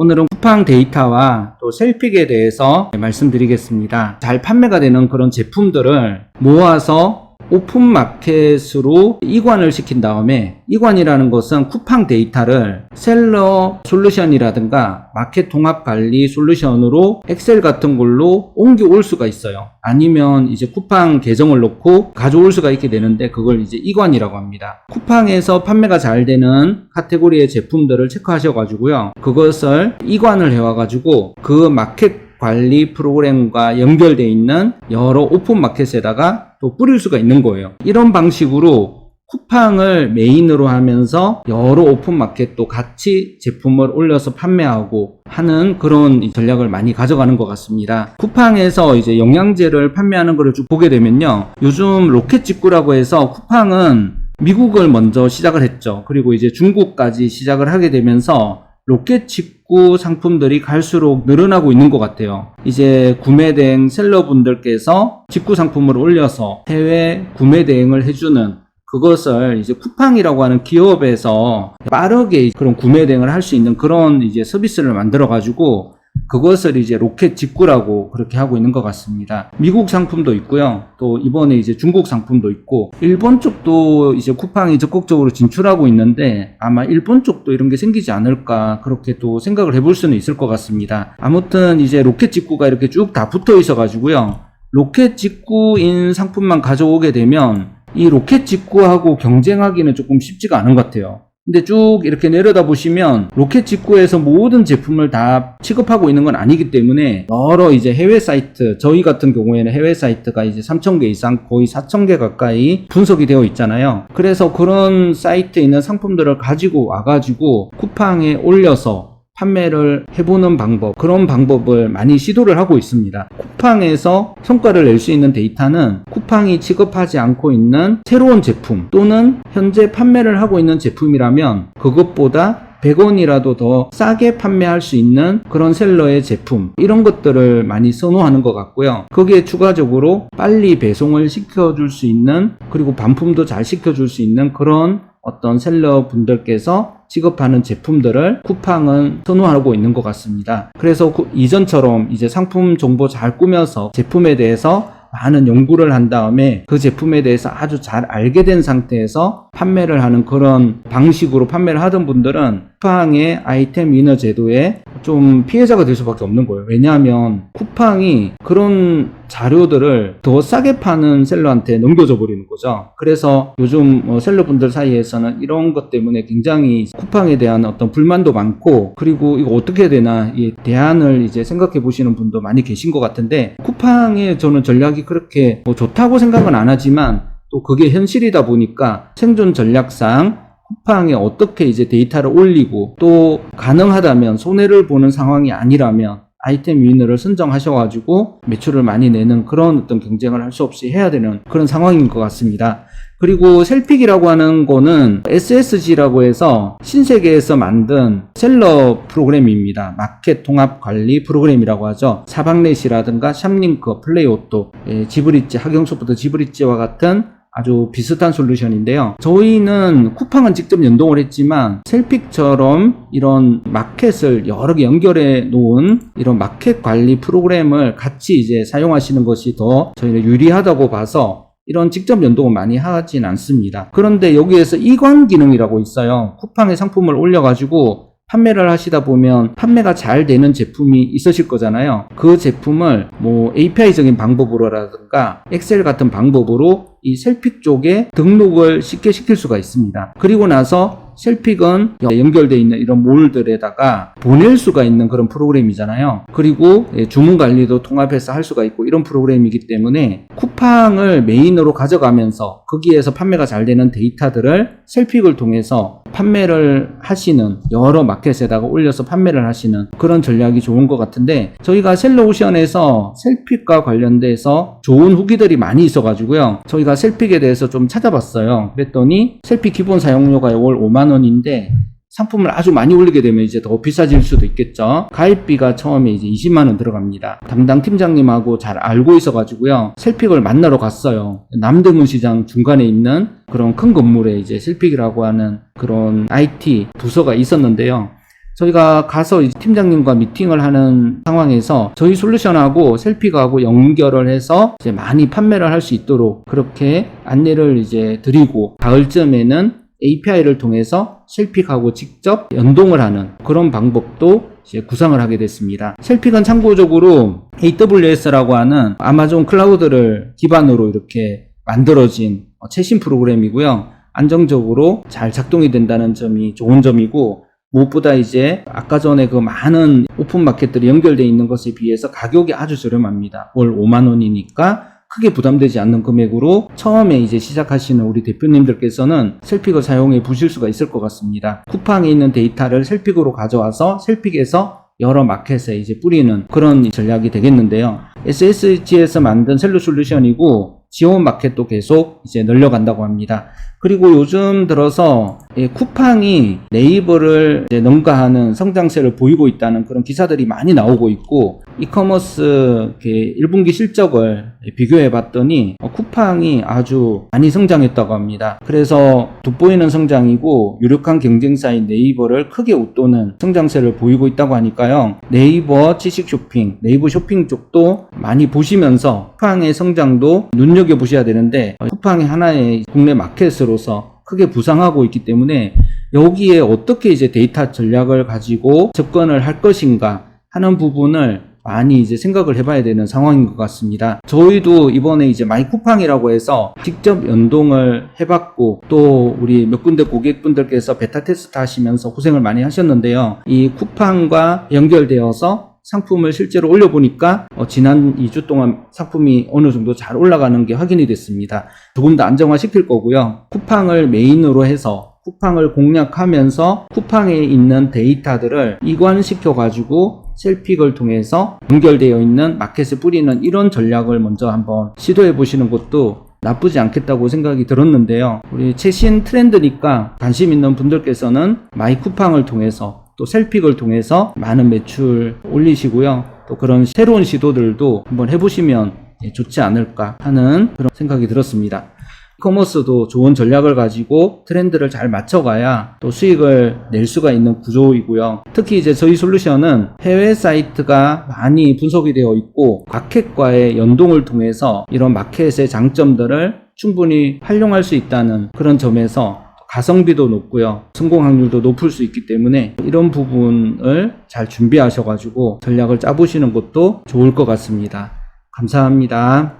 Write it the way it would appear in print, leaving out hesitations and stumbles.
오늘은 쿠팡 데이터와 또 셀픽에 대해서 말씀드리겠습니다. 잘 판매가 되는 그런 제품들을 모아서 오픈마켓으로 이관을 시킨 다음에, 이관이라는 것은 쿠팡 데이터를 셀러 솔루션이라든가 마켓 통합 관리 솔루션으로 엑셀 같은 걸로 옮겨올 수가 있어요. 아니면 이제 쿠팡 계정을 넣고 가져올 수가 있게 되는데, 그걸 이제 이관이라고 합니다. 쿠팡에서 판매가 잘 되는 카테고리의 제품들을 체크하셔가지고요, 그것을 이관을 해와가지고 그 마켓 관리 프로그램과 연결되어 있는 여러 오픈 마켓에다가 또 뿌릴 수가 있는 거예요. 이런 방식으로 쿠팡을 메인으로 하면서 여러 오픈 마켓도 같이 제품을 올려서 판매하고 하는 그런 전략을 많이 가져가는 것 같습니다. 쿠팡에서 이제 영양제를 판매하는 거를 쭉 보게 되면요, 요즘 로켓 직구라고 해서 쿠팡은 미국을 먼저 시작을 했죠. 그리고 이제 중국까지 시작을 하게 되면서 로켓 직구 상품들이 갈수록 늘어나고 있는 것 같아요. 이제 구매 대행 셀러분들께서 직구 상품을 올려서 해외 구매 대행을 해주는, 그것을 이제 쿠팡이라고 하는 기업에서 빠르게 그런 구매 대행을 할 수 있는 그런 이제 서비스를 만들어 가지고 그것을 이제 로켓 직구라고 그렇게 하고 있는 것 같습니다. 미국 상품도 있고요, 또 이번에 이제 중국 상품도 있고, 일본 쪽도 이제 쿠팡이 적극적으로 진출하고 있는데 아마 일본 쪽도 이런 게 생기지 않을까, 그렇게 또 생각을 해볼 수는 있을 것 같습니다. 아무튼 이제 로켓 직구가 이렇게 쭉 다 붙어 있어 가지고요, 로켓 직구인 상품만 가져오게 되면 이 로켓 직구하고 경쟁하기는 조금 쉽지가 않은 것 같아요. 근데 쭉 이렇게 내려다 보시면 로켓 직구에서 모든 제품을 다 취급하고 있는 건 아니기 때문에 여러 이제 해외 사이트, 저희 같은 경우에는 해외 사이트가 이제 3,000개 이상, 거의 4,000개 가까이 분석이 되어 있잖아요. 그래서 그런 사이트에 있는 상품들을 가지고 와가지고 쿠팡에 올려서 판매를 해보는 방법, 그런 방법을 많이 시도를 하고 있습니다. 쿠팡에서 성과를 낼 수 있는 데이터는 쿠팡이 취급하지 않고 있는 새로운 제품, 또는 현재 판매를 하고 있는 제품이라면 그것보다 100원이라도 더 싸게 판매할 수 있는 그런 셀러의 제품, 이런 것들을 많이 선호하는 것 같고요. 거기에 추가적으로 빨리 배송을 시켜줄 수 있는, 그리고 반품도 잘 시켜줄 수 있는 그런 어떤 셀러 분들께서 취급하는 제품들을 쿠팡은 선호하고 있는 것 같습니다. 그래서 이전처럼 이제 상품 정보 잘 꾸며서 제품에 대해서 많은 연구를 한 다음에 그 제품에 대해서 아주 잘 알게 된 상태에서 판매를 하는 그런 방식으로 판매를 하던 분들은 쿠팡의 아이템 위너 제도에 좀 피해자가 될 수밖에 없는 거예요. 왜냐하면 쿠팡이 그런 자료들을 더 싸게 파는 셀러한테 넘겨줘 버리는 거죠. 그래서 요즘 셀러분들 사이에서는 이런 것 때문에 굉장히 쿠팡에 대한 어떤 불만도 많고, 그리고 이거 어떻게 해야 되나 이 대안을 이제 생각해 보시는 분도 많이 계신 것 같은데, 쿠팡의 저는 전략이 그렇게 좋다고 생각은 안 하지만 또 그게 현실이다 보니까 생존 전략상 쿠팡에 어떻게 이제 데이터를 올리고, 또 가능하다면 손해를 보는 상황이 아니라면 아이템 위너를 선정하셔가지고 매출을 많이 내는 그런 어떤 경쟁을 할 수 없이 해야 되는 그런 상황인 것 같습니다. 그리고 셀픽이라고 하는 거는 SSG라고 해서 신세계에서 만든 셀러 프로그램입니다. 마켓 통합 관리 프로그램이라고 하죠. 사방넷이라든가 샵링크, 플레이오토, 지브리지, 하경소프트 지브리지와 같은 아주 비슷한 솔루션인데요. 저희는 쿠팡은 직접 연동을 했지만 셀픽처럼 이런 마켓을 여러 개 연결해 놓은 이런 마켓 관리 프로그램을 같이 이제 사용하시는 것이 더 저희는 유리하다고 봐서 이런 직접 연동을 많이 하진 않습니다. 그런데 여기에서 이관 기능이라고 있어요. 쿠팡에 상품을 올려가지고 판매를 하시다 보면 판매가 잘 되는 제품이 있으실 거잖아요. 그 제품을 뭐 API적인 방법으로라든가 엑셀 같은 방법으로 이 셀픽 쪽에 등록을 쉽게 시킬 수가 있습니다. 그리고 나서 셀픽은 연결되어 있는 이런 몰들에다가 보낼 수가 있는 그런 프로그램이잖아요. 그리고 주문 관리도 통합해서 할 수가 있고 이런 프로그램이기 때문에 쿠팡을 메인으로 가져가면서 거기에서 판매가 잘 되는 데이터들을 셀픽을 통해서 판매를 하시는, 여러 마켓에다가 올려서 판매를 하시는 그런 전략이 좋은 것 같은데, 저희가 셀러오션에서 셀픽과 관련돼서 좋은 후기들이 많이 있어가지고요, 저희가 셀픽에 대해서 좀 찾아봤어요. 그랬더니 셀픽 기본 사용료가 월 5만원인데 상품을 아주 많이 올리게 되면 이제 더 비싸질 수도 있겠죠. 가입비가 처음에 이제 20만원 들어갑니다. 담당 팀장님하고 잘 알고 있어가지고요, 셀픽을 만나러 갔어요. 남대문 시장 중간에 있는 그런 큰 건물에 이제 셀픽이라고 하는 그런 IT 부서가 있었는데요. 저희가 가서 이제 팀장님과 미팅을 하는 상황에서 저희 솔루션하고 셀픽하고 연결을 해서 이제 많이 판매를 할 수 있도록 그렇게 안내를 이제 드리고, 가을쯤에는 API를 통해서 셀픽하고 직접 연동을 하는 그런 방법도 이제 구상을 하게 됐습니다. 셀픽은 참고적으로 AWS라고 하는 아마존 클라우드를 기반으로 이렇게 만들어진 최신 프로그램이고요. 안정적으로 잘 작동이 된다는 점이 좋은 점이고, 무엇보다 이제 아까 전에 그 많은 오픈 마켓들이 연결되어 있는 것에 비해서 가격이 아주 저렴합니다. 월 5만 원이니까 크게 부담되지 않는 금액으로 처음에 이제 시작하시는 우리 대표님들께서는 셀픽을 사용해 보실 수가 있을 것 같습니다. 쿠팡에 있는 데이터를 셀픽으로 가져와서 셀픽에서 여러 마켓에 이제 뿌리는 그런 전략이 되겠는데요. SSG에서 만든 셀러 솔루션이고, 지원 마켓도 계속 이제 늘려간다고 합니다. 그리고 요즘 들어서 쿠팡이 네이버를 이제 능가하는 성장세를 보이고 있다는 그런 기사들이 많이 나오고 있고, 이커머스 1분기 실적을 비교해 봤더니 쿠팡이 아주 많이 성장했다고 합니다. 그래서 돋보이는 성장이고 유력한 경쟁사인 네이버를 크게 웃도는 성장세를 보이고 있다고 하니까요. 네이버 지식 쇼핑, 네이버 쇼핑 쪽도 많이 보시면서 쿠팡의 성장도 눈여겨보셔야 되는데, 쿠팡이 하나의 국내 마켓으로서 크게 부상하고 있기 때문에 여기에 어떻게 이제 데이터 전략을 가지고 접근을 할 것인가 하는 부분을 많이 이제 생각을 해봐야 되는 상황인 것 같습니다. 저희도 이번에 이제 마이쿠팡이라고 해서 직접 연동을 해봤고, 또 우리 몇 군데 고객분들께서 베타 테스트 하시면서 고생을 많이 하셨는데요. 이 쿠팡과 연결되어서 상품을 실제로 올려보니까 지난 2주 동안 상품이 어느 정도 잘 올라가는 게 확인이 됐습니다. 조금 더 안정화시킬 거고요. 쿠팡을 메인으로 해서 쿠팡을 공략하면서 쿠팡에 있는 데이터들을 이관시켜 가지고 셀픽을 통해서 연결되어 있는 마켓에 뿌리는 이런 전략을 먼저 한번 시도해 보시는 것도 나쁘지 않겠다고 생각이 들었는데요. 우리 최신 트렌드니까 관심 있는 분들께서는 마이쿠팡을 통해서 또 셀픽을 통해서 많은 매출 올리시고요. 또 그런 새로운 시도들도 한번 해보시면 좋지 않을까 하는 그런 생각이 들었습니다. 이커머스도 좋은 전략을 가지고 트렌드를 잘 맞춰가야 또 수익을 낼 수가 있는 구조이고요. 특히 이제 저희 솔루션은 해외 사이트가 많이 분석이 되어 있고, 마켓과의 연동을 통해서 이런 마켓의 장점들을 충분히 활용할 수 있다는 그런 점에서 가성비도 높고요. 성공 확률도 높을 수 있기 때문에 이런 부분을 잘 준비하셔가지고 전략을 짜보시는 것도 좋을 것 같습니다. 감사합니다.